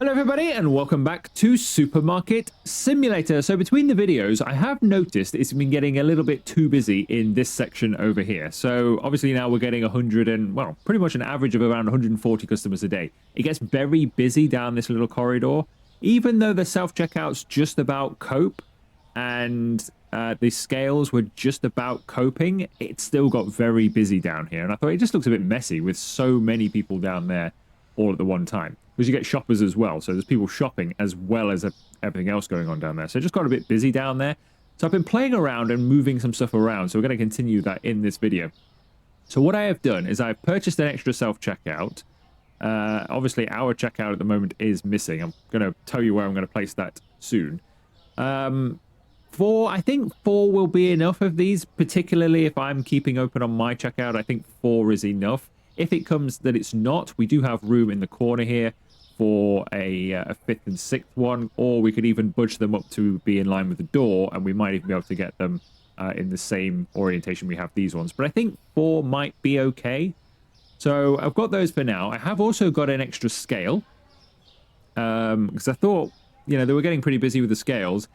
Hello everybody and welcome back to Supermarket Simulator. So between the videos, I have noticed it's been getting a little bit too busy in this section over here. So obviously now we're getting 100 and, well, pretty much an average of around 140 customers a day. It gets very busy down this little corridor. Even though the self-checkouts just about cope and the scales were just about coping, it still got very busy down here. And I thought it just looks a bit messy with so many people down there all at the one time. Because you get shoppers as well, so there's people shopping as well as everything else going on down there. So it just got a bit busy down there. So I've been playing around and moving some stuff around, so we're going to continue that in this video. So what I have done is I've purchased an extra self-checkout. Obviously, our checkout at the moment is missing. I'm going to tell you where I'm going to place that soon. I think 4 will be enough of these, particularly if I'm keeping open on my checkout. I think 4 is enough. If it comes that it's not, we do have room in the corner here for a 5th and 6th one, or we could even budge them up to be in line with the door, and we might even be able to get them in the same orientation we have these ones. But I think 4 might be okay. So I've got those for now. I have also got an extra scale, because I thought, you know, they were getting pretty busy with the scales.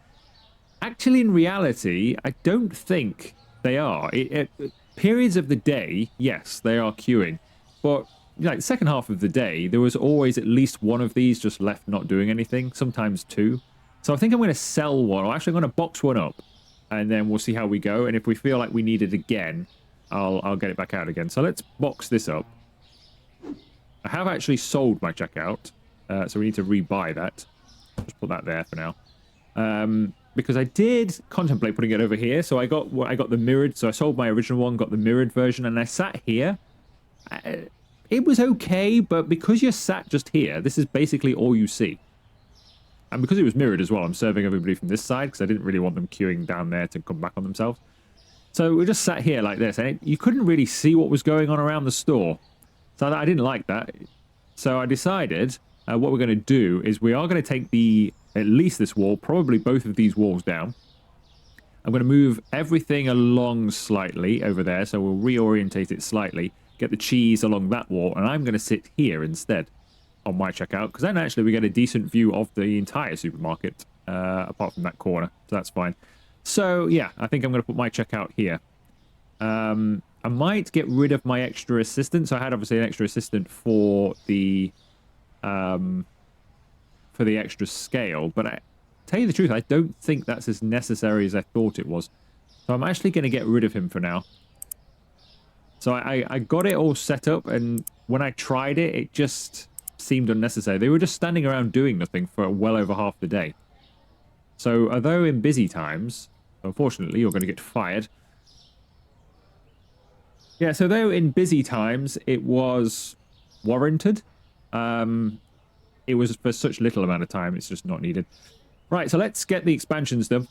Actually, in reality, I don't think they are. Periods of the day, yes, they are queuing. But like second half of the day, there was always at least one of these just left not doing anything, sometimes 2. So I think I'm going to sell one, or actually I'm going to box one up, and then we'll see how we go. And if we feel like we need it again, I'll get it back out again. So let's box this up. I have actually sold my checkout, so we need to rebuy that. Just put that there for now. Because I did contemplate putting it over here. So I got the mirrored, so I sold my original one, got the mirrored version, and I sat here. It was okay, but because you're sat just here, this is basically all you see. And because it was mirrored as well, I'm serving everybody from this side because I didn't really want them queuing down there to come back on themselves. So we just sat here like this, and you couldn't really see what was going on around the store. So I didn't like that. So I decided what we're going to do is we are going to take at least this wall, probably both of these walls down. I'm going to move everything along slightly over there, so we'll reorientate it slightly. Get the cheese along that wall, and I'm going to sit here instead on my checkout, because then actually we get a decent view of the entire supermarket, apart from that corner, so that's fine. So yeah, I think I'm going to put my checkout here. I might get rid of my extra assistant. So I had obviously an extra assistant for the extra scale, but I tell you the truth, I don't think that's as necessary as I thought it was. So I'm actually going to get rid of him for now. So I got it all set up, and when I tried it, it just seemed unnecessary. They were just standing around doing nothing for well over half the day. So although in busy times, unfortunately, you're going to get fired. Yeah, so though in busy times it was warranted, it was for such little amount of time, it's just not needed. Right, so let's get the expansions done.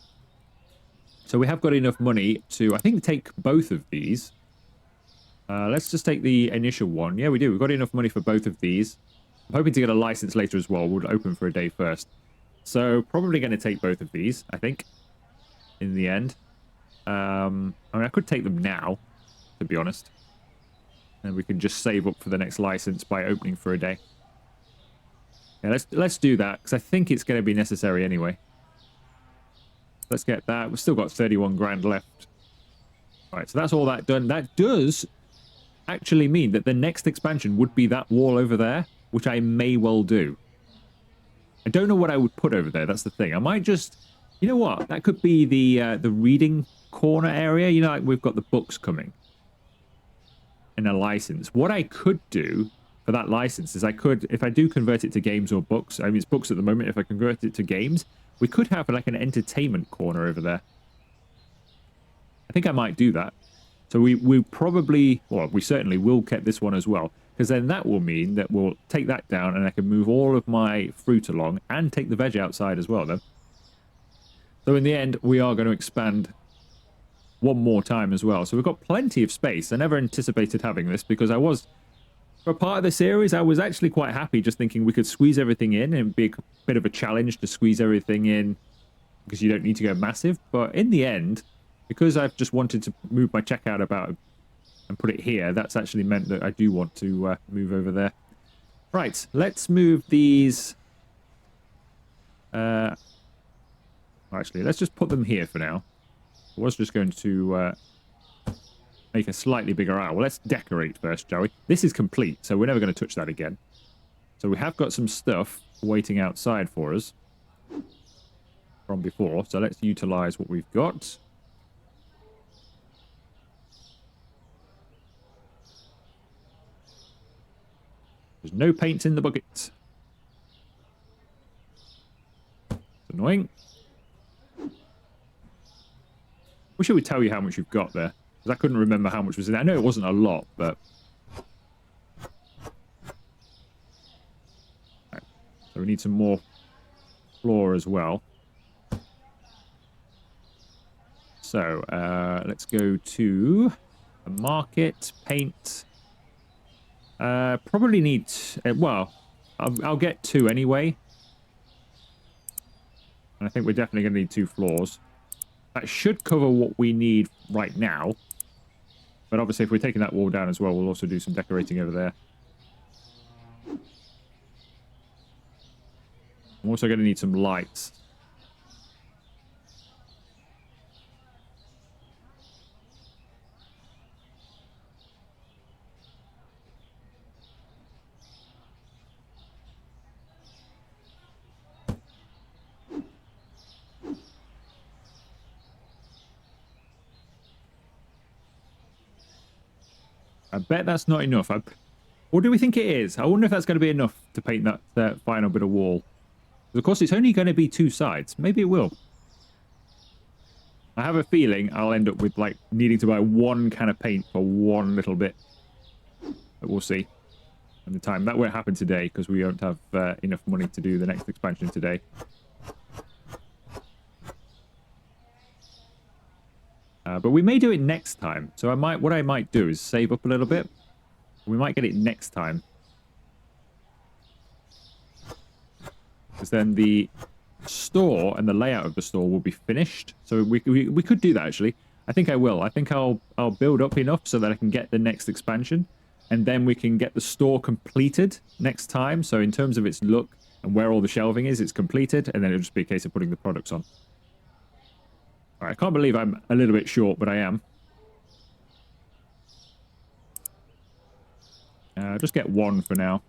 So we have got enough money to, I think, take both of these. Let's just take the initial one. Yeah, we do. We've got enough money for both of these. I'm hoping to get a license later as well. We'll open for a day first. So probably going to take both of these, I think, in the end. I mean, I could take them now, to be honest. And we can just save up for the next license by opening for a day. Yeah, let's do that, because I think it's going to be necessary anyway. Let's get that. We've still got 31 grand left. All right, so that's all that done. That does actually mean that the next expansion would be that wall over there, which I may well do. I don't know what I would put over there. That's the thing. I might just, you know what? That could be the reading corner area. You know, like we've got the books coming and a license. What I could do for that license is I could, if I do convert it to games or books, I mean, it's books at the moment. If I convert it to games, we could have like an entertainment corner over there. I think I might do that. So we probably, well, we certainly will get this one as well, because then that will mean that we'll take that down and I can move all of my fruit along and take the veg outside as well, then. So in the end, we are going to expand one more time as well. So we've got plenty of space. I never anticipated having this, because for a part of the series, I was actually quite happy just thinking we could squeeze everything in, and it'd be a bit of a challenge to squeeze everything in because you don't need to go massive. But in the end, because I've just wanted to move my checkout about and put it here, that's actually meant that I do want to move over there. Right, let's move these Actually, let's just put them here for now. I was just going to make a slightly bigger aisle. Well, let's decorate first, shall we? This is complete, so we're never going to touch that again. So we have got some stuff waiting outside for us from before. So let's utilize what we've got. There's no paint in the bucket. It's annoying. Wish it would tell you how much you've got there, because I couldn't remember how much was in there. I know it wasn't a lot, but... Right. So we need some more floor as well. So, let's go to the market, paint. Probably need... well, I'll get 2 anyway. And I think we're definitely going to need 2 floors. That should cover what we need right now. But obviously, if we're taking that wall down as well, we'll also do some decorating over there. I'm also going to need some lights. I bet that's not enough. What do we think it is? I wonder if that's going to be enough to paint that final bit of wall. Of course, it's only going to be 2 sides. Maybe it will. I have a feeling I'll end up with, like, needing to buy 1 can of paint for 1 little bit. But we'll see. At the time. That won't happen today, because we don't have enough money to do the next expansion today. But we may do it next time. So what I might do is save up a little bit. We might get it next time. Because then the store and the layout of the store will be finished. So we could do that, actually. I think I will. I think I'll build up enough so that I can get the next expansion. And then we can get the store completed next time. So in terms of its look and where all the shelving is, it's completed. And then it'll just be a case of putting the products on. All right, I can't believe I'm a little bit short, but I am. Just get 1 for now.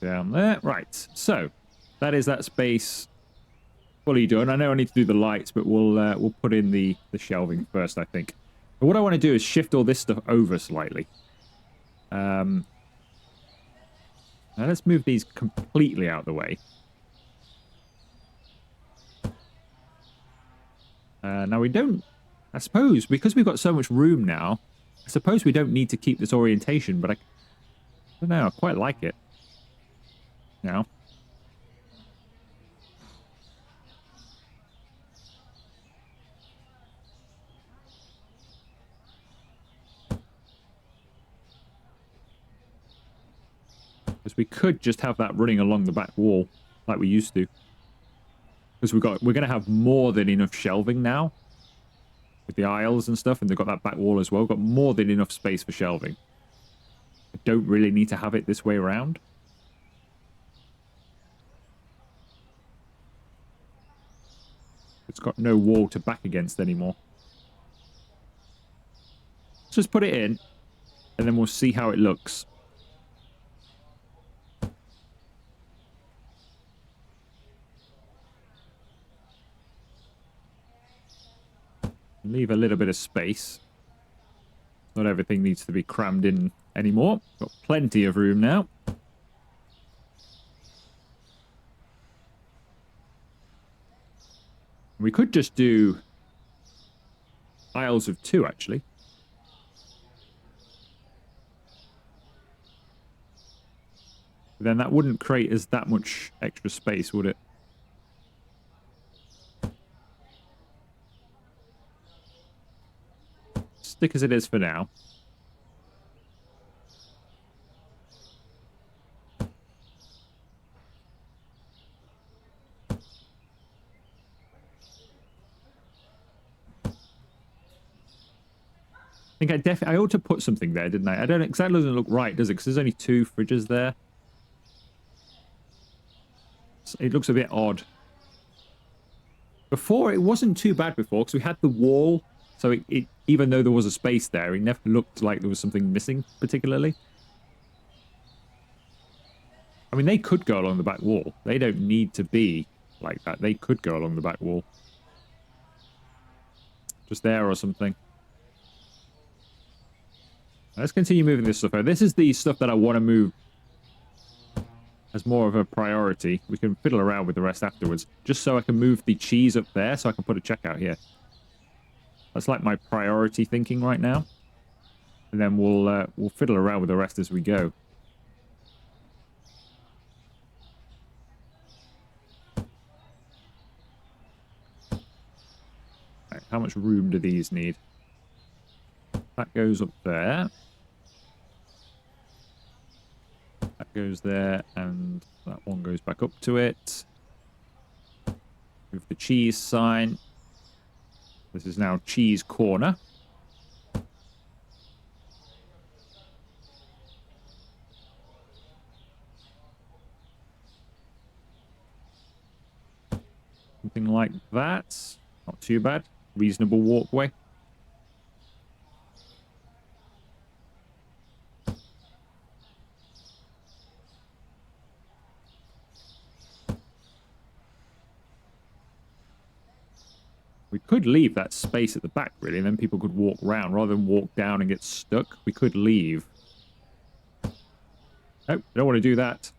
Down there. Right, so that is that space fully done. I know I need to do the lights, but we'll put in the shelving first, I think. But what I want to do is shift all this stuff over slightly. Now let's move these completely out of the way. Now we don't... I suppose, because we've got so much room now, I suppose we don't need to keep this orientation, but I don't know, I quite like it. Now. Because we could just have that running along the back wall like we used to. Because we're going to have more than enough shelving now. With the aisles and stuff, and they've got that back wall as well. We've got more than enough space for shelving. I don't really need to have it this way around. It's got no wall to back against anymore. Let's just put it in, and then we'll see how it looks. Leave a little bit of space. Not everything needs to be crammed in anymore. Got plenty of room now. We could just do aisles of 2, actually. Then that wouldn't create us that much extra space, would it? Stick as it is for now. think I ought to put something there, didn't I? I don't exactly, doesn't look right, does it? Because there's only 2 fridges there. It looks a bit odd. Before, it wasn't too bad before, because we had the wall. So it even though there was a space there, it never looked like there was something missing, particularly. I mean, they could go along the back wall. They don't need to be like that. They could go along the back wall. Just there or something. Let's continue moving this stuff over. This is the stuff that I want to move as more of a priority. We can fiddle around with the rest afterwards. Just so I can move the cheese up there so I can put a checkout here. That's like my priority thinking right now. And then we'll fiddle around with the rest as we go. Right, how much room do these need? That goes up there. That goes there, and that one goes back up to it. Move the cheese sign. This is now cheese corner. Something like that. Not too bad. Reasonable walkway. We could leave that space at the back, really, and then people could walk around rather than walk down and get stuck. We could leave. Nope, I don't want to do that.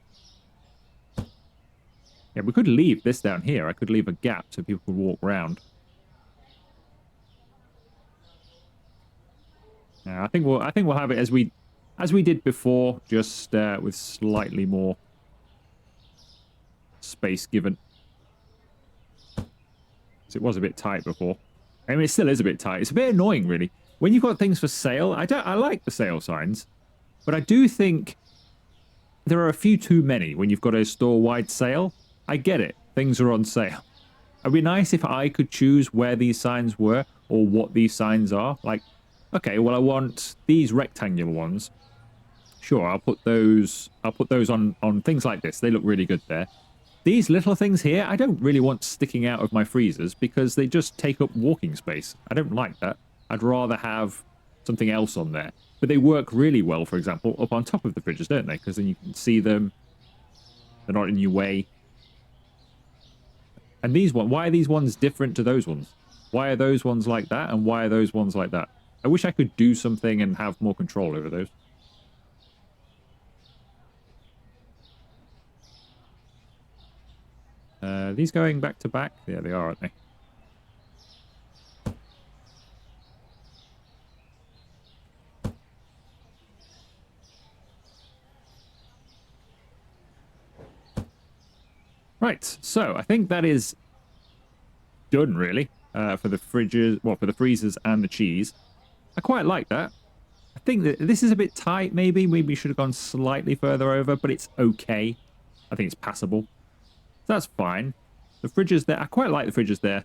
Yeah, we could leave this down here. I could leave a gap so people could walk around. Yeah, I think we'll have it as we did before, just with slightly more space given. It was a bit tight before. I mean, it still is a bit tight. It's a bit annoying, really. When you've got things for sale, I like the sale signs, but I do think there are a few too many when you've got a store-wide sale. I get it. Things are on sale. It'd be nice if I could choose where these signs were or what these signs are. Like, okay, well, I want these rectangular ones. Sure, I'll put those on things like this. They look really good there. These little things here, I don't really want sticking out of my freezers because they just take up walking space. I don't like that. I'd rather have something else on there. But they work really well, for example, up on top of the fridges, don't they? Because then you can see them. They're not in your way. And these ones, why are these ones different to those ones? Why are those ones like that and why are those ones like that? I wish I could do something and have more control over those. Are these going back to back? Yeah, they are, aren't they? Right, so I think that is done, really, for the fridges, well, for the freezers and the cheese. I quite like that. I think that this is a bit tight, maybe. Maybe we should have gone slightly further over, but it's okay. I think it's passable. That's fine. The fridges there, I quite like the fridges there.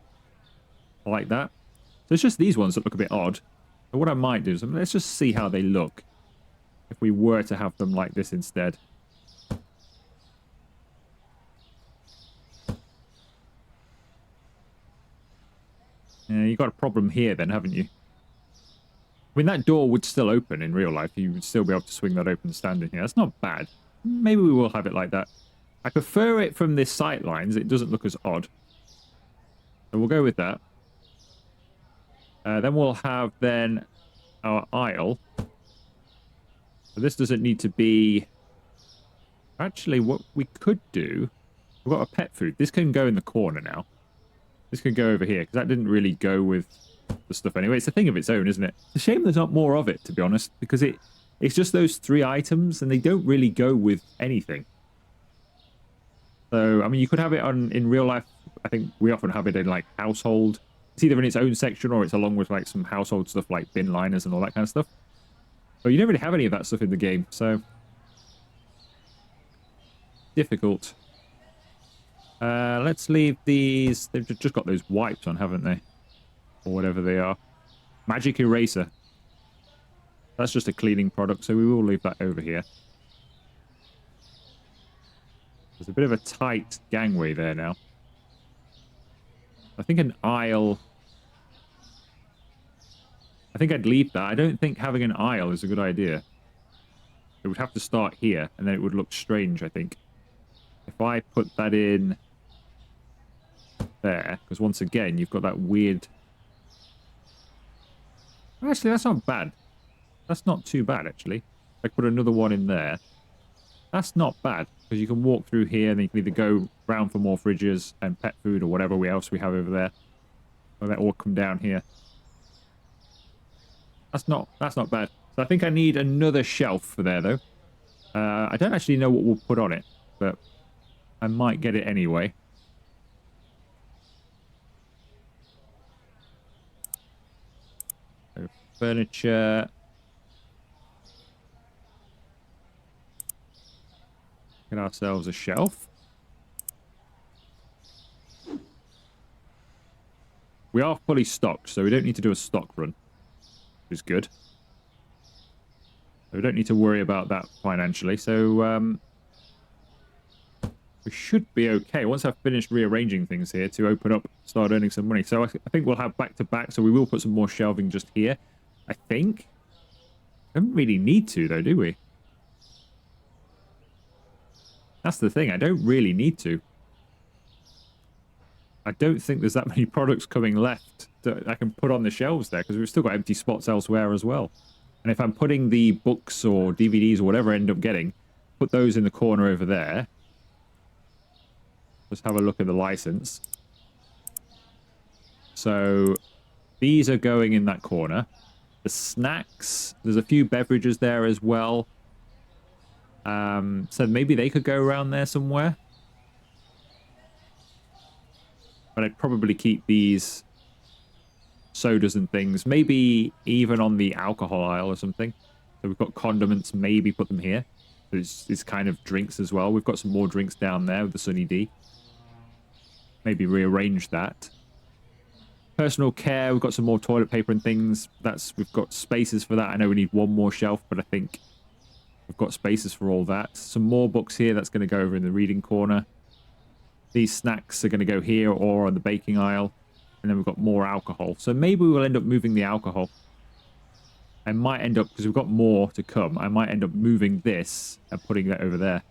I like that. So it's just these ones that look a bit odd. But what I might do is, let's just see how they look if we were to have them like this instead. Yeah, you got a problem here then, haven't you? I mean, that door would still open in real life. You would still be able to swing that open standing here. That's not bad. Maybe we will have it like that. I prefer it from this sight lines. It doesn't look as odd. So we'll go with that. Then we'll have our aisle. So this doesn't need to be... Actually, what we could do... We've got a pet food. This can go in the corner now. This can go over here, because that didn't really go with the stuff anyway. It's a thing of its own, isn't it? It's a shame there's not more of it, to be honest, because it's just those 3 items, and they don't really go with anything. So, I mean, you could have it in real life. I think we often have it in, like, household. It's either in its own section or it's along with, like, some household stuff like bin liners and all that kind of stuff. But you don't really have any of that stuff in the game, so... difficult. Let's leave these... They've just got those wipes on, haven't they? Or whatever they are. Magic eraser. That's just a cleaning product, so we will leave that over here. There's a bit of a tight gangway there now. I think an aisle... I think I'd leave that. I don't think having an aisle is a good idea. It would have to start here, and then it would look strange, I think. If I put that in there, because once again, you've got that weird... Actually, that's not bad. That's not too bad, actually. I put another one in there. That's not bad, because you can walk through here, and then you can either go round for more fridges and pet food or whatever else we have over there. Or that all come down here. That's not bad. So I think I need another shelf for there, though. I don't actually know what we'll put on it, but I might get it anyway. So furniture. Get ourselves a shelf. We are fully stocked, so we don't need to do a stock run, which is good. So we don't need to worry about that financially. So we should be okay once I've finished rearranging things here to open up, start earning some money. So I think we'll have back-to-back, so we will put some more shelving just here, I think. We don't really need to, though, do we? That's the thing. I don't really need to. I don't think there's that many products coming left that I can put on the shelves there, because we've still got empty spots elsewhere as well. And if I'm putting the books or DVDs or whatever I end up getting, put those in the corner over there. Let's have a look at the license. So these are going in that corner. The snacks, there's a few beverages there as well. So maybe they could go around there somewhere. But I'd probably keep these sodas and things. Maybe even on the alcohol aisle or something. So we've got condiments, maybe put them here. There's kind of drinks as well. We've got some more drinks down there with the Sunny D. Maybe rearrange that. Personal care, we've got some more toilet paper and things. We've got spaces for that. I know we need one more shelf, but I think we've got spaces for all that. Some more books here. That's going to go over in the reading corner. These snacks are going to go here or on the baking aisle. And then we've got more alcohol. So maybe we'll end up moving the alcohol. I might end up, because we've got more to come, I might end up moving this and putting that over there.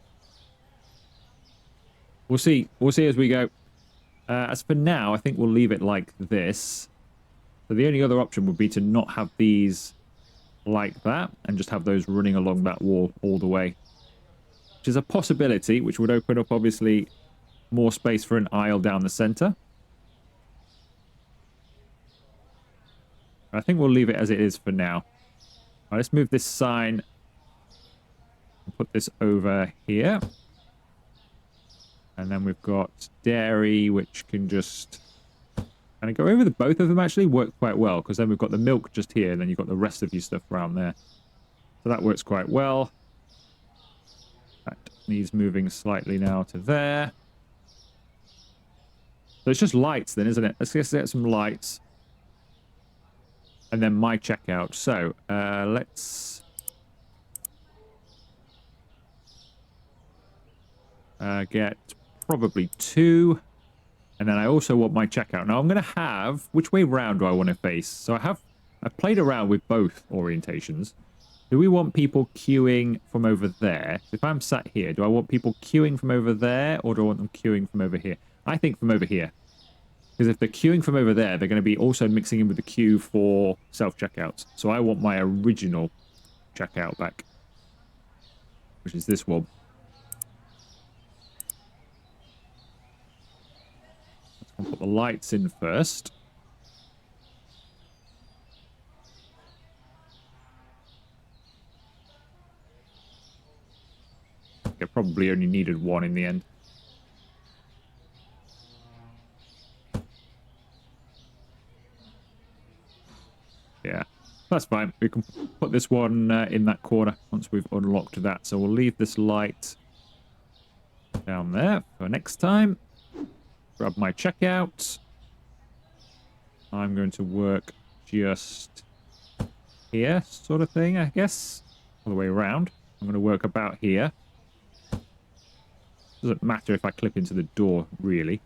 We'll see. We'll see as we go. As for now, I think we'll leave it like this. So the only other option would be to not have these like that and just have those running along that wall all the way. Which is a possibility, which would open up, obviously, more space for an aisle down the center. I think we'll leave it as it is for now. All right, let's move this sign and put this over here. And then we've got dairy, which can just kind of go over the both of them, actually work quite well, because then we've got the milk just here, and then you've got the rest of your stuff around there. So that works quite well. That needs moving slightly now to there. So it's just lights then, isn't it? Let's get some lights. And then my checkout. So let's get probably 2. And then I also want my checkout. Now I'm going to have... Which way round do I want to face? So I've played around with both orientations. Do we want people queuing from over there? If I'm sat here, do I want people queuing from over there, or do I want them queuing from over here? I think from over here. Because if they're queuing from over there, they're going to be also mixing in with the queue for self-checkouts. So I want my original checkout back, which is this one. Let's put the lights in first. I probably only needed 1 in the end. Yeah, that's fine. We can put this one in that corner once we've unlocked that. So we'll leave this light down there for next time. Grab my checkout. I'm going to work just here sort of thing, I guess. All the way around. I'm going to work about here. Doesn't matter if I clip into the door, really.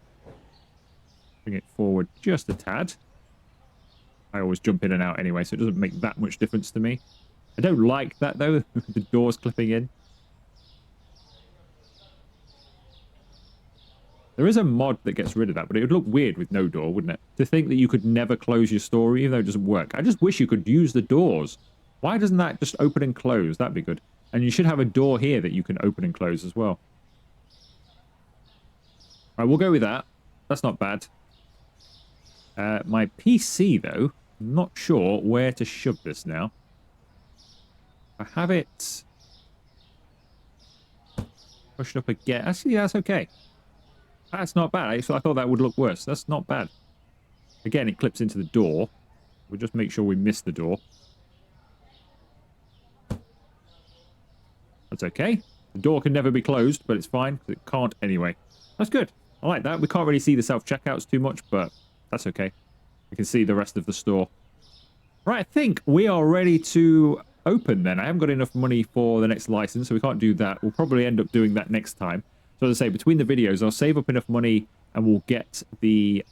Bring it forward just a tad. I always jump in and out anyway, so it doesn't make that much difference to me. I don't like that, though, the doors clipping in. There is a mod that gets rid of that, but it would look weird with no door, wouldn't it? To think that you could never close your store, even though it doesn't work. I just wish you could use the doors. Why doesn't that just open and close? That'd be good. And you should have a door here that you can open and close as well. All right, we'll go with that. That's not bad. My PC, though, I'm not sure where to shove this now. I have it pushed up again. Actually, that's okay. That's not bad. I thought that would look worse. That's not bad. Again, it clips into the door. We'll just make sure we miss the door. That's okay. The door can never be closed, but it's fine, because it can't anyway. That's good. I like that. We can't really see the self-checkouts too much, but that's okay. We can see the rest of the store. Right, I think we are ready to open then. I haven't got enough money for the next license, so we can't do that. We'll probably end up doing that next time. So as I say, between the videos, I'll save up enough money and we'll get the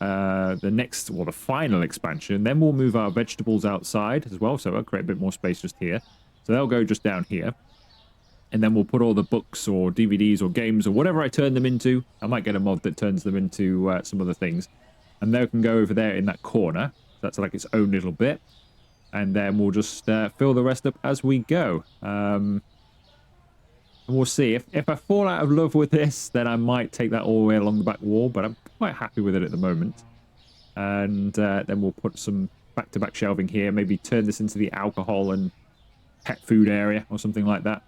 next, well, the final expansion. Then we'll move our vegetables outside as well, so I'll create a bit more space just here. So they'll go just down here. And then we'll put all the books or DVDs or games or whatever I turn them into. I might get a mod that turns them into some other things. And they can go over there in that corner. That's like its own little bit. And then we'll just fill the rest up as we go. And we'll see. If I fall out of love with this, then I might take that all the way along the back wall. But I'm quite happy with it at the moment. And then we'll put some back-to-back shelving here. Maybe turn this into the alcohol and pet food area or something like that.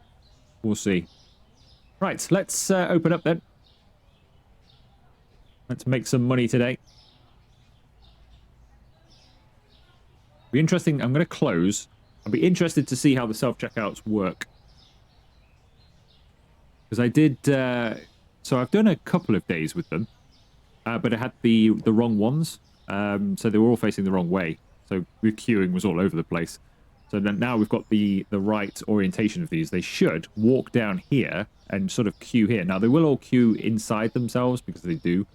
We'll see. Right, let's open up then. Let's make some money today. Be interesting. I'm going to close. I'll be interested to see how the self-checkouts work. Because I did... so I've done a couple of days with them. But I had the wrong ones. So they were all facing the wrong way. So the queuing was all over the place. So now we've got the right orientation of these. They should walk down here and sort of queue here. Now, they will all queue inside themselves because they do.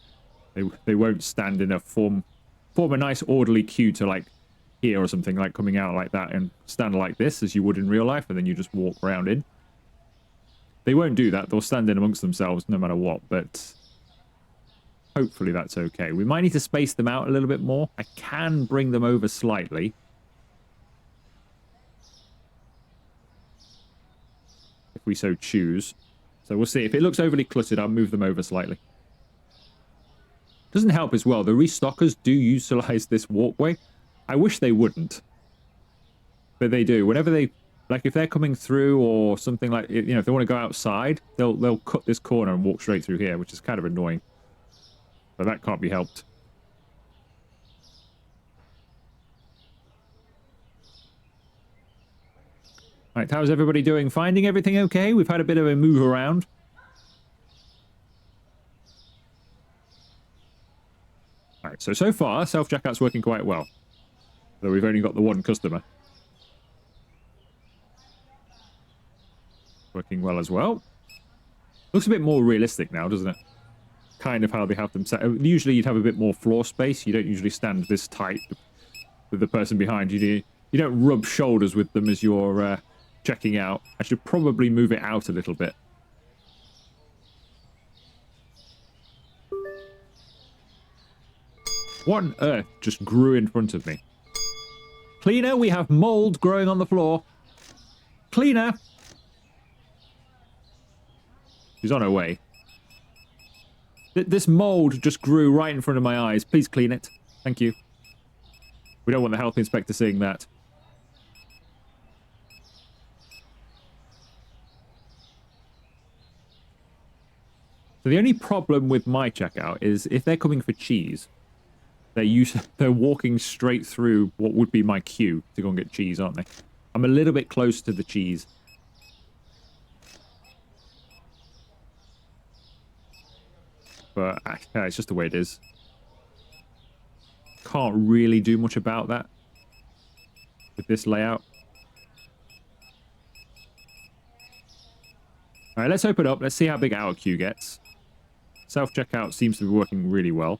They won't stand in a form a nice orderly queue to like here or something, like coming out like that and stand like this as you would in real life, and then you just walk around in. They won't do that. They'll stand in amongst themselves no matter what, but hopefully that's okay. We might need to space them out a little bit more. I can bring them over slightly. If we so choose. So we'll see. If it looks overly cluttered, I'll move them over slightly. Doesn't help as well. The restockers do utilize this walkway. I wish they wouldn't. But they do. Whenever they... Like, if they're coming through or something like... You know, if they want to go outside, they'll cut this corner and walk straight through here, which is kind of annoying. But that can't be helped. Right, how's everybody doing? Finding everything okay? We've had a bit of a move around. Alright, so far, self-checkout's working quite well. Though we've only got the one customer. Working well as well. Looks a bit more realistic now, doesn't it? Kind of how they have them set. Usually you'd have a bit more floor space. You don't usually stand this tight with the person behind you. You don't rub shoulders with them as you're checking out. I should probably move it out a little bit. What on earth just grew in front of me? Cleaner, we have mold growing on the floor. Cleaner! She's on her way. This mold just grew right in front of my eyes. Please clean it. Thank you. We don't want the health inspector seeing that. So the only problem with my checkout is if they're coming for cheese, they're walking straight through what would be my queue to go and get cheese, aren't they? I'm a little bit close to the cheese. But it's just the way it is. Can't really do much about that with this layout. All right, let's open up. Let's see how big our queue gets. Self-checkout seems to be working really well.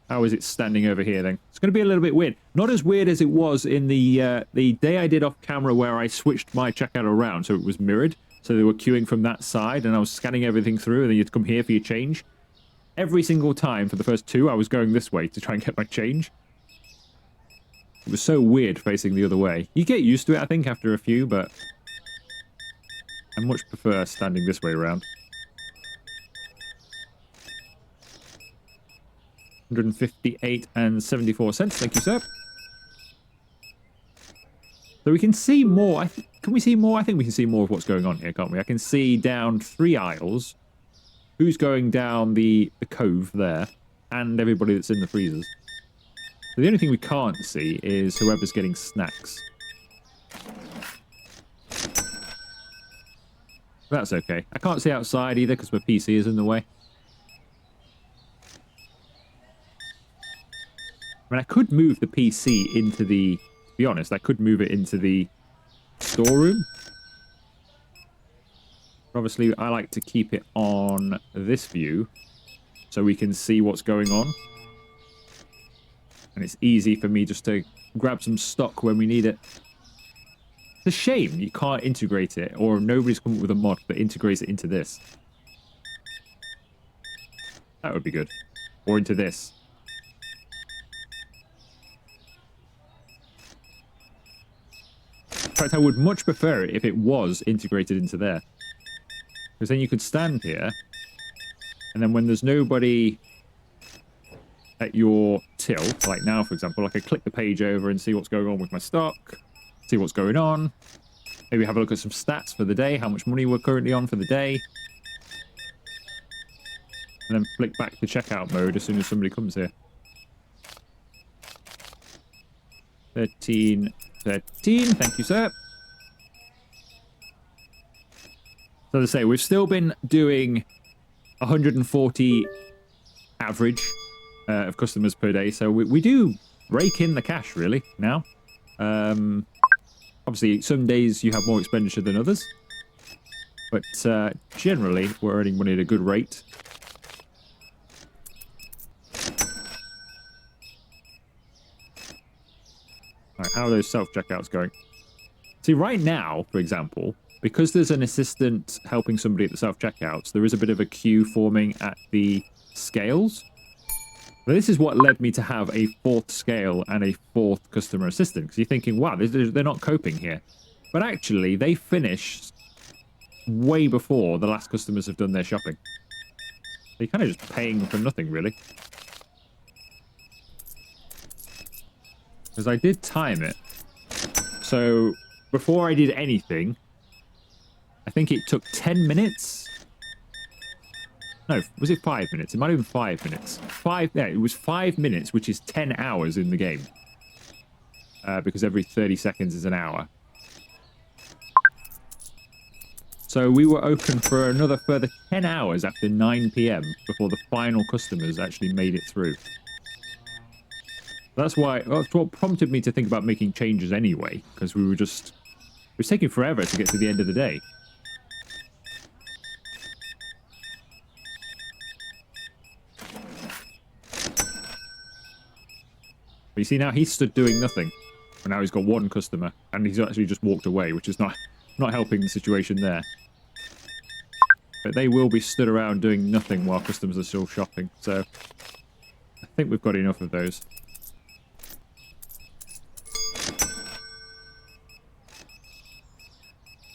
How is it standing over here, then? It's going to be a little bit weird. Not as weird as it was in the day I did off camera where I switched my checkout around so it was mirrored. So they were queuing from that side, and I was scanning everything through, and then you'd come here for your change. Every single time for the first two, I was going this way to try and get my change. It was so weird facing the other way. You get used to it, I think, after a few, but I much prefer standing this way around. 158 and 74 cents. Thank you, sir. So we can see more. Can we see more? I think we can see more of what's going on here, can't we? I can see down 3 aisles. Who's going down the cove there, and everybody that's in the freezers. So the only thing we can't see is whoever's getting snacks. That's okay. I can't see outside either because my PC is in the way. I mean, I could move the PC into the... To be honest, I could move it into the storeroom. Obviously, I like to keep it on this view so we can see what's going on. And it's easy for me just to grab some stock when we need it. It's a shame you can't integrate it, or nobody's come up with a mod that integrates it into this. That would be good. Or into this. In fact, I would much prefer it if it was integrated into there. Because then you could stand here, and then when there's nobody at your till, like now, for example, I could click the page over and see what's going on with my stock, see what's going on, maybe have a look at some stats for the day, how much money we're currently on for the day, and then flick back to checkout mode as soon as somebody comes here. 13, thank you, sir. So as I say, we've still been doing 140 average of customers per day, so we do rake in the cash, really, now. Obviously, some days you have more expenditure than others, but generally, we're earning money at a good rate. Right, how are those self-checkouts going? See, right now, for example, because there's an assistant helping somebody at the self-checkouts, there is a bit of a queue forming at the scales. But this is what led me to have a 4th scale and a 4th customer assistant, because you're thinking, wow, they're not coping here. But actually, they finish way before the last customers have done their shopping. They're kind of just paying for nothing, really. Because I did time it. So, before I did anything, I think it took 10 minutes. No, was it 5 minutes? It might have been 5 minutes. Yeah, it was 5 minutes, which is 10 hours in the game. Because every 30 seconds is an hour. So we were open for another further 10 hours after 9 PM before the final customers actually made it through. That's what prompted me to think about making changes anyway, because we were just... It was taking forever to get to the end of the day. But you see, now he's stood doing nothing. And now he's got 1 customer, and he's actually just walked away, which is not helping the situation there. But they will be stood around doing nothing while customers are still shopping, so I think we've got enough of those.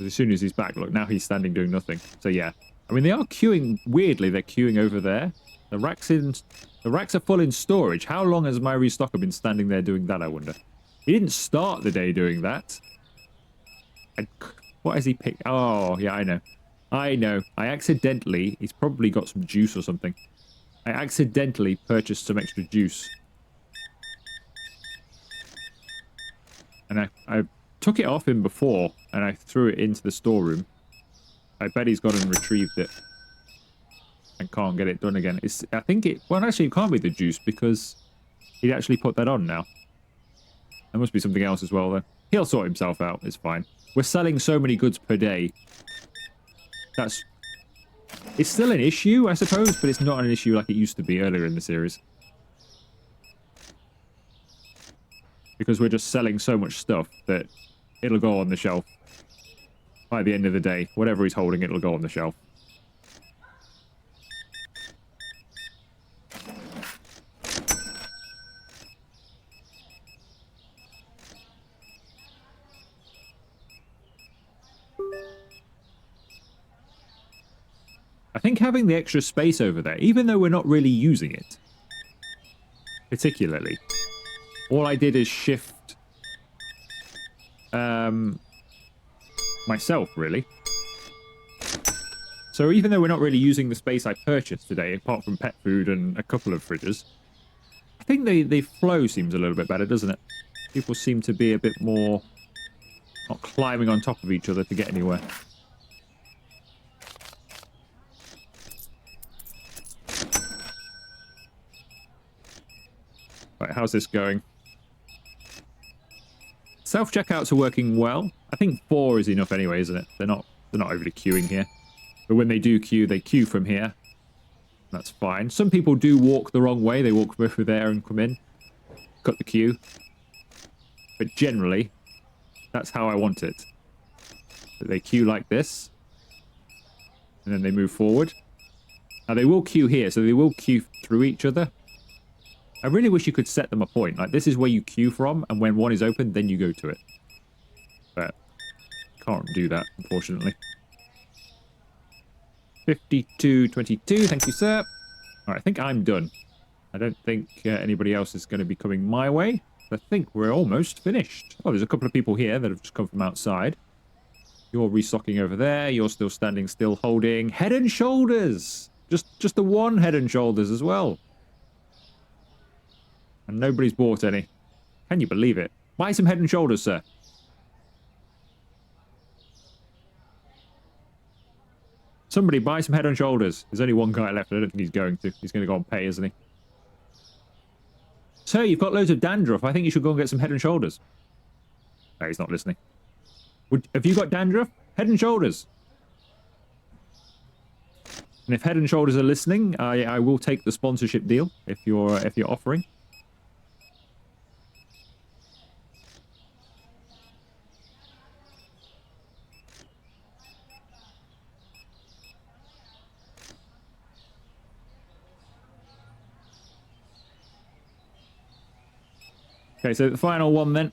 As soon as he's back, look, now he's standing doing nothing. So yeah, I mean, they are queuing, weirdly, they're queuing over there. The racks are full in storage. How long has my restocker been standing there doing that, I wonder? He didn't start the day doing that. What has he picked? Oh, yeah, I know. I accidentally, he's probably got some juice or something. I accidentally purchased some extra juice. And I took it off him before, and I threw it into the storeroom. I bet he's gone and retrieved it. And can't get it done again. I think it... Well, actually, it can't be the juice, because he'd actually put that on now. There must be something else as well, though. He'll sort himself out. It's fine. We're selling so many goods per day. It's still an issue, I suppose, but it's not an issue like it used to be earlier in the series. Because we're just selling so much stuff that it'll go on the shelf. By the end of the day, whatever he's holding, it'll go on the shelf. I think having the extra space over there, even though we're not really using it, particularly, all I did is shift myself, really. So even though we're not really using the space I purchased today, apart from pet food and a couple of fridges, I think the flow seems a little bit better, doesn't it? People seem to be a bit more not climbing on top of each other to get anywhere. Right, how's this going? Self-checkouts are working well. I think 4 is enough anyway, isn't it? They're not overly queuing here. But when they do queue, they queue from here. That's fine. Some people do walk the wrong way. They walk through there and come in. Cut the queue. But generally, that's how I want it. So they queue like this. And then they move forward. Now they will queue here, so they will queue through each other. I really wish you could set them a point. Like, this is where you queue from, and when one is open, then you go to it. But can't do that, unfortunately. 52.22, thank you, sir. All right, I think I'm done. I don't think anybody else is going to be coming my way. I think we're almost finished. Oh, there's a couple of people here that have just come from outside. You're restocking over there. You're still standing still, holding Head and Shoulders. Just the one Head and Shoulders as well. And nobody's bought any. Can you believe it? Buy some Head and Shoulders, sir. Somebody buy some Head and Shoulders. There's only one guy left. I don't think he's going to. He's going to go and pay, isn't he? Sir, you've got loads of dandruff. I think you should go and get some Head and Shoulders. No, he's not listening. Have you got dandruff? Head and Shoulders. And if Head and Shoulders are listening, I will take the sponsorship deal if you're offering. Okay, so the final one then.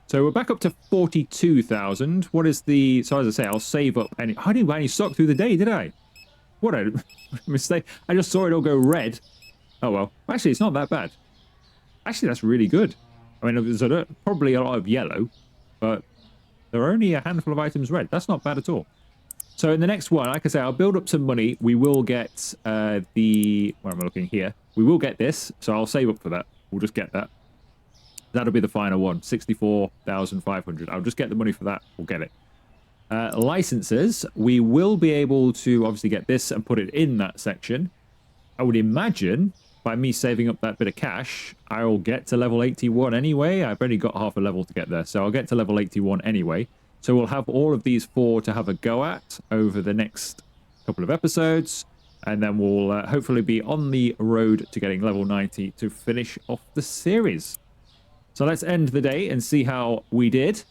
So we're back up to 42,000. What is the... So as I say, I'll save up any... I didn't buy any stock through the day, did I? What a mistake. I just saw it all go red. Oh, well. Actually, it's not that bad. Actually, that's really good. I mean, there's probably a lot of yellow, but there are only a handful of items red. That's not bad at all. So in the next one, like I say, I'll build up some money. We will get the... Where am I looking here? We will get this, so I'll save up for that. We'll just get that. That'll be the final one, 64,500. I'll just get the money for that. We'll get it. Licenses, we will be able to obviously get this and put it in that section. I would imagine by me saving up that bit of cash, I'll get to level 81 anyway. I've only got half a level to get there, so I'll get to level 81 anyway. So we'll have all of these 4 to have a go at over the next couple of episodes. And then we'll hopefully be on the road to getting level 90 to finish off the series. So let's end the day and see how we did.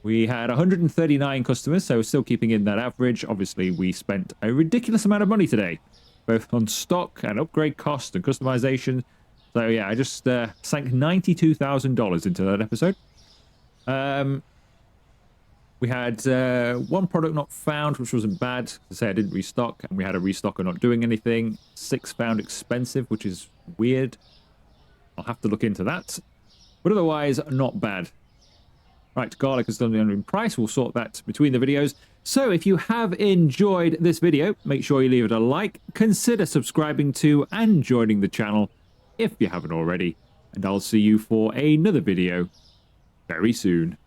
We had 139 customers, so still keeping in that average. Obviously, we spent a ridiculous amount of money today, both on stock and upgrade cost and customization. So yeah, I just sank $92,000 into that episode. We had one product not found, which wasn't bad. To say I didn't restock, and we had a restocker not doing anything. 6 found expensive, which is weird. I'll have to look into that. But otherwise, not bad. Right, garlic has done the unknown price. We'll sort that between the videos. So if you have enjoyed this video, make sure you leave it a like. Consider subscribing to and joining the channel if you haven't already. And I'll see you for another video very soon.